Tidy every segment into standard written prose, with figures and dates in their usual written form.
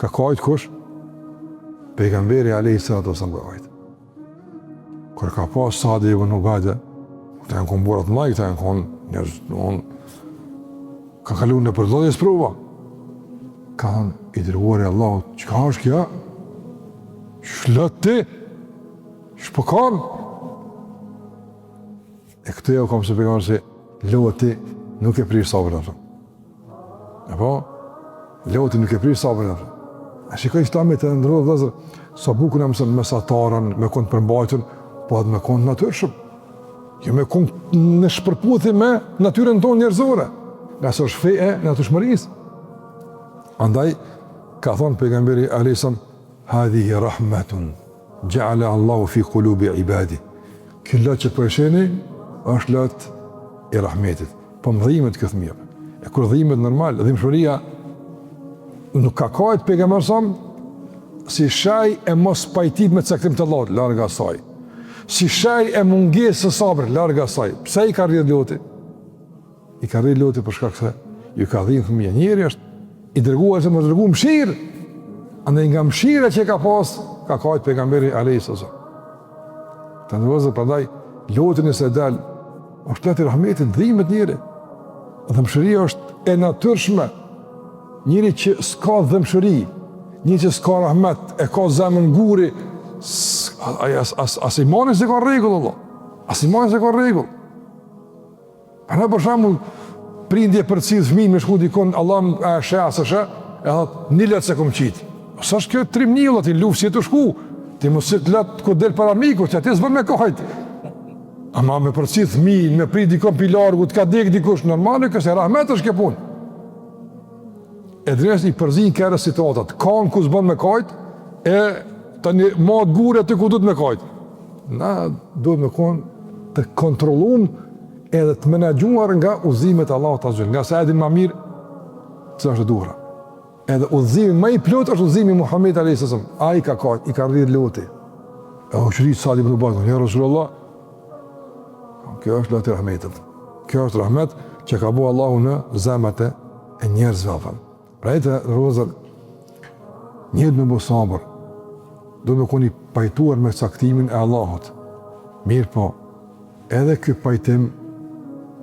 Ka kajt kush? Pejgamberi alayhis salatu wasallam. Kur ka pas Sa'd ibn Ubada, këta janë konë burat mlaj, këta janë konë njerëz, ka kalu në përdojës prova. Ka thënë, i dërguari Allahut, çka është kja? Shlët ti? Shpëkan? E këtë jo kam se pejgamberi se, lohet ti nuk e prirë sabrin atë. Apo? Lohet ti nuk e prirë sabrin atë. A shikoj Islamit të ndërruar vëllezër, sa bukur na mëson mesatarën, me kon të përmbajtur, po edhe me kon natyrshëm. Jo me kon në shpërputhje me natyrën tonë njerëzore. Nga së është fe e natyrshmërisë. Andaj ka thonë pejgamberi alayhis salam, hadhihi rahmatun ja'ala Allahu fi qulubi ibadi. Ky lot që po e shihni është lot i rahmetit. Po mdhimet këtë fëmijë. E kur dhimbet normal, dhimbshmëria nuk ka kajt pejgamberi sa si shaj e mos pajtit me caktim të Allahut, larg asaj. Si shaj e mungesë së sabrit, larg asaj. Pse i ka rrit loti? I ka rrit loti për shkak se ju ka dhënë fëmijë. Njëri është i dërguar se më dërgoi mëshirë. Andaj nga mëshira që ka pas, ka kajt pejgamberi alayhis salam. Të ndërozë prandaj lotin e së dal është loti rahmetit, dhimbet njëri. Dëmshëria është e natyrshme. Njëri që s'ka dëmshëri, njëri që s'ka rahmet, e ka zemrën nguri, as imani se ka rregull Allah. As imani se ka rregull. Ana për shembull prindje për cilë fëmijë me shku dikon, Allah e sheh as sheh, e thot nilet se kom qit. Sa është kjo trimnill aty luftë si të shku? Ti mos sit lat ku del para mikut, që aty s'bën me kohët. Ama me përcjell fëmijë, me prit dikon pi largu, të ka dek dikush normale, kësë rahmet është kjo punë. E drejt i përzin kërë situatat, kanë ku s'bën me kajt, e tani ma gure të ku du të me kajt. Na duhet me konë të kontrolum edhe të menagjuar nga udhëzimet Allah të azhjel, nga se edhin ma mirë, që është duhra. Edhe udhëzimi ma i plot është udhëzimi Muhammed a.s. A i ka kajt, i ka rridh loti. E o shërit Sa'd ibn Ubada, ja Rasulullah, kjo është loti rahmetit. Kjo është rahmet që ka bu Allahu në zemët e njerëzve afën. Pra e të rozër, njëtë me bu sabër, do me koni pajtuar me caktimin e Allahut. Mirë po, edhe kjo pajtim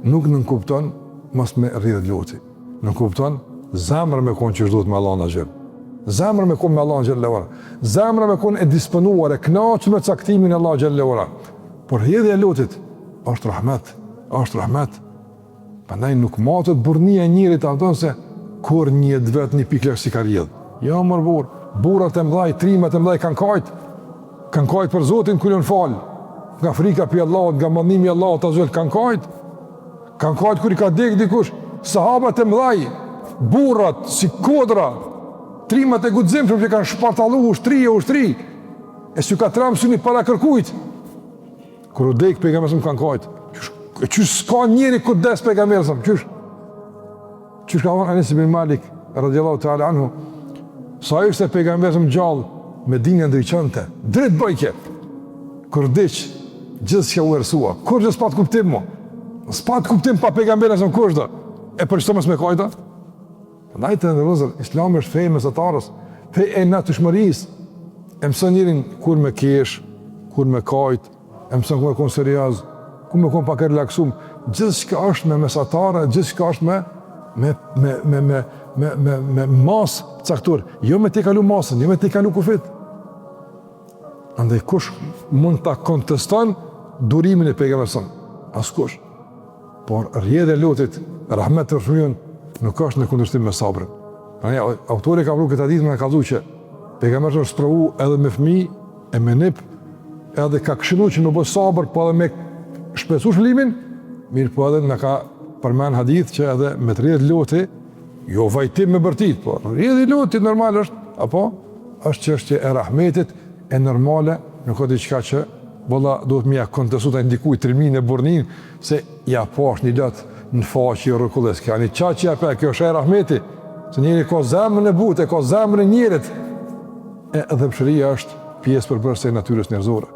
nuk nënkupton mas me rridhet loti. Nënkupton zemrë me konë që shdojt me Allah në gjellë. Zemrë me konë me Allah në gjellë ora. Zemrë me konë e disponuar, e knaqë me caktimin e Allah në gjellë ora. Por rridhja e lotit është rahmet, është rahmet. Pandaj nuk matët burnia njërit avton se kur një dvet një piklek si ka rjedh. Ja mërë burë, burat e mdhaj, trimet e mdhaj kanë kajt për Zotin kër janë falë. Nga frika për Allahot, nga mandimi Allahot të zhëllë kanë kajt kër i ka dek dikush, sahabat e mdhaj, burat, si kodra, trimet e gudzim që kanë shpartalu ushtri, e si ka tramë së një para kërkujt. Kër u dek pejgamberësëm kanë kajt. Qysh s'ka njeri këtë des pejgamberësëm, qysh ka thonë Anas ibn Malik, radiallahu ta'ala anhu, sa ishte pejgamberësëm gjallë, me dinja ndryqante, drejt bëjke, kër deq, gjithë që u ersua, kur gjithë s'pat kuptim mo, s'pat kuptim pa pejgamberësëm kushda, e për qëto mësë me kajta? Ndajte në rëzër, Islami është fej mesatarës, fej e natyrshmërisë, e mësën njërin kur me kesh, kur me kajt, e mësën kur me konë seriaz, kur me konë pak e relaksum, gjithë që është me mesatarë, gjithë që është me masë caktur, jo me t'i kalu masën, jo me t'i kalu kufit. Andaj kush mund t'a kontestan durimin e pejgamberësëm? Askush. Por rrjedhja e lotit, rahmet të fëmijën, nuk është në kundërshtim me sabrën. Autori ka vru këtë hadith me kallëzu që pejgamberi është sprovu edhe me fëmijë, e me nip, edhe ka këshillu që në bëj sabër, po edhe me shpesu shpëlimin, mirë po edhe në ka përmen hadith që edhe me të rrjedh loti, jo vajtim me bërtit, po rrjedh i lotit normal është, apo është çështje e rahmetit, e normale, nuk ka diçka që valla duhet më ja kontestu ta indikuj trimin e burnin se ja pash një lot në faqe rrokulles, ka një çaqja pa kjo është e rahmeti, se njëri ka zemrën e butë, ka zemrën e njerit, e dëmshëria është pjesë përbërëse e natyrës njerëzore.